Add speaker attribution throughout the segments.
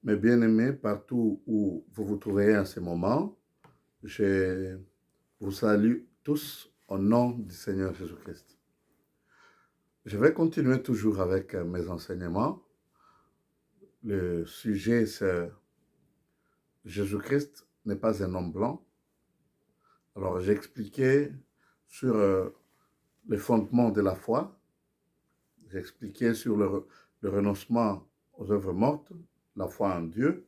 Speaker 1: Mes bien-aimés, partout où vous vous trouverez en ce moment, je vous salue tous au nom du Seigneur Jésus-Christ. Je vais continuer toujours avec mes enseignements. Le sujet, c'est Jésus-Christ n'est pas un homme blanc. Alors, j'ai expliqué sur les fondements de la foi. J'ai expliqué sur le renoncement aux œuvres mortes, la foi en Dieu.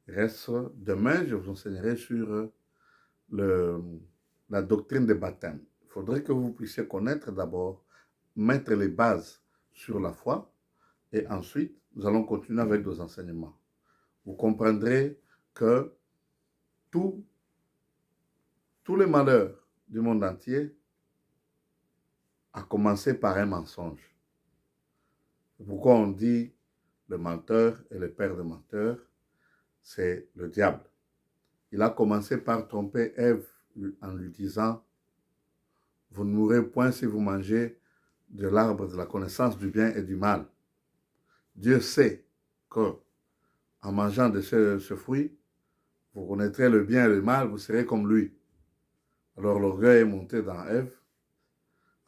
Speaker 1: Reste demain, je vous enseignerai sur la doctrine des baptêmes. Il faudrait que vous puissiez connaître d'abord, mettre les bases sur la foi, et ensuite, nous allons continuer avec nos enseignements. Vous comprendrez que tous les malheurs du monde entier a commencé par un mensonge. C'est pourquoi on dit le menteur et le père des menteurs, c'est le diable. Il a commencé par tromper Ève en lui disant « Vous ne mourrez point si vous mangez de l'arbre de la connaissance du bien et du mal. » Dieu sait qu'en mangeant de ce fruit, vous connaîtrez le bien et le mal, vous serez comme lui. Alors l'orgueil est monté dans Ève.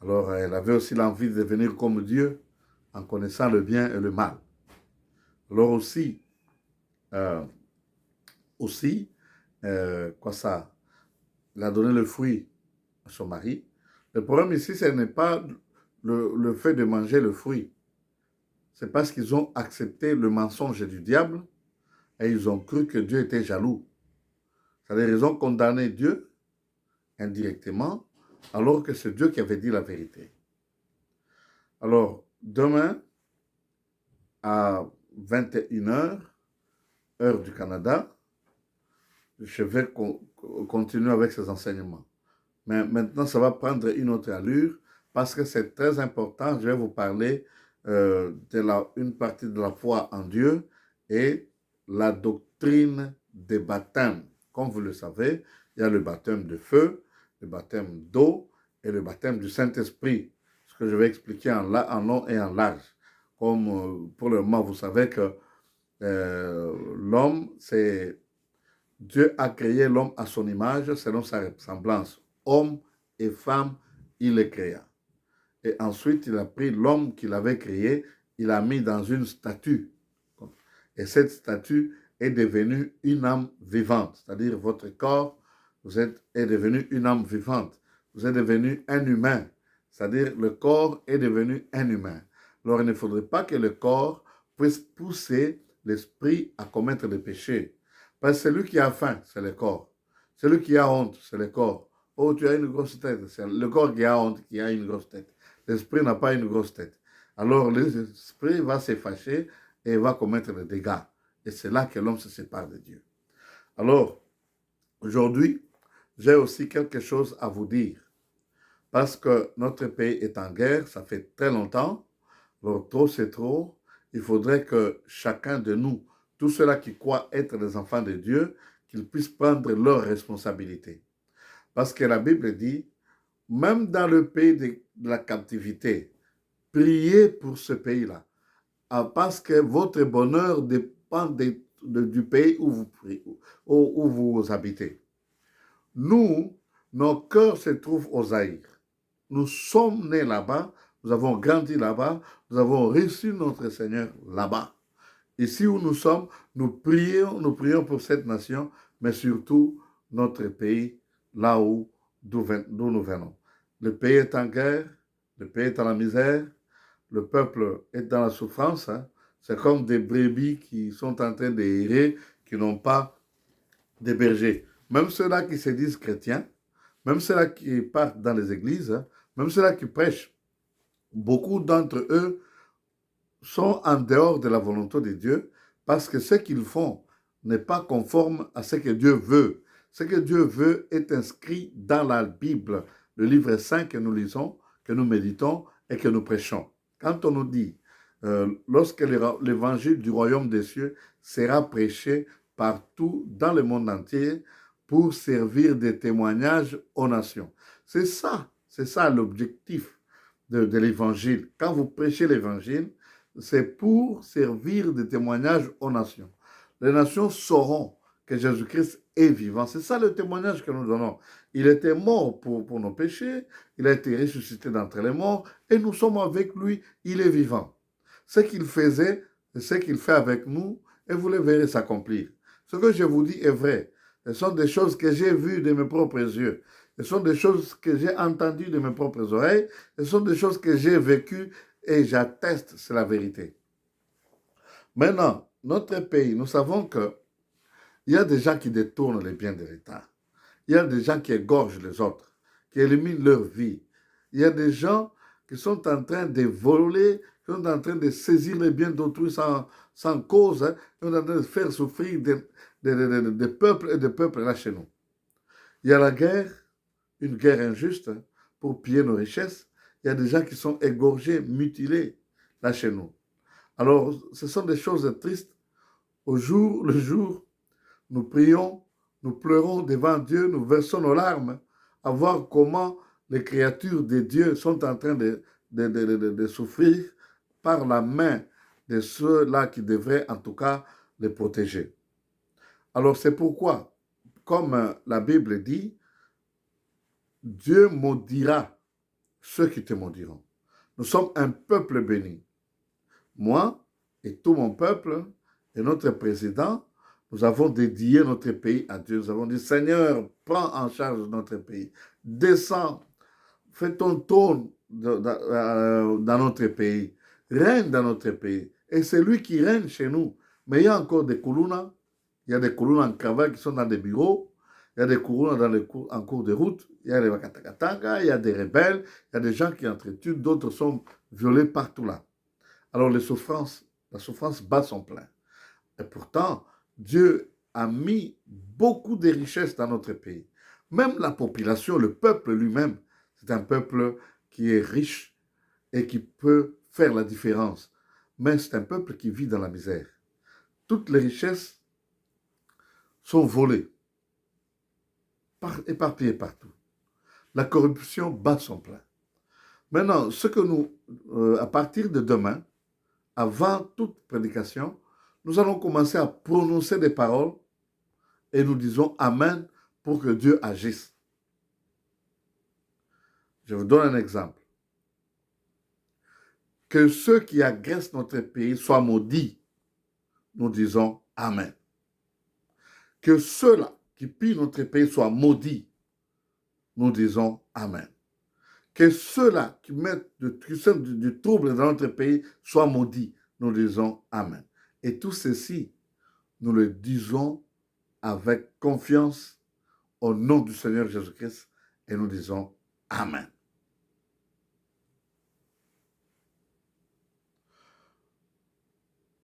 Speaker 1: Alors elle avait aussi l'envie de devenir comme Dieu en connaissant le bien et le mal. Alors aussi, il a donné le fruit à son mari. Le problème ici, ce n'est pas le fait de manger le fruit. C'est parce qu'ils ont accepté le mensonge du diable et ils ont cru que Dieu était jaloux. C'est-à-dire qu'ils ont condamné Dieu indirectement alors que c'est Dieu qui avait dit la vérité. Alors, demain, à 21h, heure du Canada, je vais continuer avec ces enseignements. Mais maintenant, ça va prendre une autre allure parce que c'est très important. Je vais vous parler une partie de la foi en Dieu et la doctrine des baptêmes. Comme vous le savez, il y a le baptême de feu, le baptême d'eau et le baptême du Saint-Esprit. Ce que je vais expliquer en long et en large. Comme pour le moment, vous savez que l'homme, c'est Dieu a créé l'homme à son image, selon sa ressemblance. Homme et femme, il les créa. Et ensuite, il a pris l'homme qu'il avait créé, il l'a mis dans une statue. Et cette statue est devenue une âme vivante. C'est-à-dire, votre corps est devenu une âme vivante. Vous êtes devenu un humain. C'est-à-dire, le corps est devenu un humain. Alors, il ne faudrait pas que le corps puisse pousser l'esprit à commettre des péchés. Parce que celui qui a faim, c'est le corps. Celui qui a honte, c'est le corps. Oh, tu as une grosse tête. C'est le corps qui a honte, qui a une grosse tête. L'esprit n'a pas une grosse tête. Alors, l'esprit va se fâcher et va commettre des dégâts. Et c'est là que l'homme se sépare de Dieu. Alors, aujourd'hui, j'ai aussi quelque chose à vous dire. Parce que notre pays est en guerre, ça fait très longtemps. Alors, trop c'est trop. Il faudrait que chacun de nous, tous ceux-là qui croient être des enfants de Dieu, qu'ils puissent prendre leurs responsabilités. Parce que la Bible dit, même dans le pays de la captivité, priez pour ce pays-là. Parce que votre bonheur dépend du pays où vous habitez. Nous, nos cœurs se trouvent au Zaïre. Nous sommes nés là-bas, nous avons grandi là-bas, nous avons reçu notre Seigneur là-bas. Ici où nous sommes, nous prions pour cette nation, mais surtout notre pays, là d'où nous venons. Le pays est en guerre, le pays est dans la misère, le peuple est dans la souffrance. Hein. C'est comme des brebis qui sont en train d'errer, qui n'ont pas de berger. Même ceux-là qui se disent chrétiens, même ceux-là qui partent dans les églises, hein, même ceux-là qui prêchent, beaucoup d'entre eux sont en dehors de la volonté de Dieu parce que ce qu'ils font n'est pas conforme à ce que Dieu veut. Ce que Dieu veut est inscrit dans la Bible, le livre saint que nous lisons, que nous méditons et que nous prêchons. Quand on nous dit, lorsque l'évangile du royaume des cieux sera prêché partout dans le monde entier pour servir de témoignage aux nations. C'est ça l'objectif de l'évangile. Quand vous prêchez l'évangile, c'est pour servir de témoignage aux nations. les nations sauront que Jésus-Christ est vivant. C'est ça le témoignage que nous donnons. Il était mort pour nos péchés, il a été ressuscité d'entre les morts, et nous sommes avec lui, il est vivant. Ce qu'il faisait, ce qu'il fait avec nous, et vous le verrez s'accomplir. Ce que je vous dis est vrai. Ce sont des choses que j'ai vues de mes propres yeux. Ce sont des choses que j'ai entendues de mes propres oreilles. Ce sont des choses que j'ai vécues et j'atteste, c'est la vérité. Maintenant, notre pays, nous savons que il y a des gens qui détournent les biens de l'État. Il y a des gens qui égorgent les autres, qui éliminent leur vie. Il y a des gens qui sont en train de voler, qui sont en train de saisir les biens d'autrui sans cause, hein, qui sont en train de faire souffrir des peuples et des peuples là chez nous. Il y a la guerre, une guerre injuste hein, pour piller nos richesses. Il y a des gens qui sont égorgés, mutilés là chez nous. Alors, ce sont des choses tristes. Le jour, nous prions, nous pleurons devant Dieu, nous versons nos larmes à voir comment les créatures de Dieu sont en train de souffrir par la main de ceux-là qui devraient en tout cas les protéger. Alors c'est pourquoi, comme la Bible dit, Dieu maudira ceux qui te maudiront. Nous sommes un peuple béni. Moi et tout mon peuple et notre président, nous avons dédié notre pays à Dieu. Nous avons dit, Seigneur, prends en charge notre pays. Descends, fais ton trône dans notre pays. Règne dans notre pays. Et c'est lui qui règne chez nous. Mais il y a encore des koulounas. Il y a des koulounas en cavale qui sont dans des bureaux. Il y a des koulounas en cours de route. Il y a des wakatakatanga. Il y a des rebelles. Il y a des gens qui entretuent. D'autres sont violés partout là. Alors la souffrance bat son plein. Et pourtant, Dieu a mis beaucoup de richesses dans notre pays. Même la population, le peuple lui-même, c'est un peuple qui est riche et qui peut faire la différence. Mais c'est un peuple qui vit dans la misère. Toutes les richesses sont volées, éparpillées partout. La corruption bat son plein. Maintenant, ce que nous, à partir de demain, avant toute prédication, nous allons commencer à prononcer des paroles et nous disons Amen pour que Dieu agisse. Je vous donne un exemple. Que ceux qui agressent notre pays soient maudits. Nous disons Amen. Que ceux-là qui pillent notre pays soient maudits. Nous disons Amen. Que ceux-là qui mettent du trouble dans notre pays soient maudits. Nous disons Amen. Et tout ceci, nous le disons avec confiance au nom du Seigneur Jésus-Christ et nous disons Amen.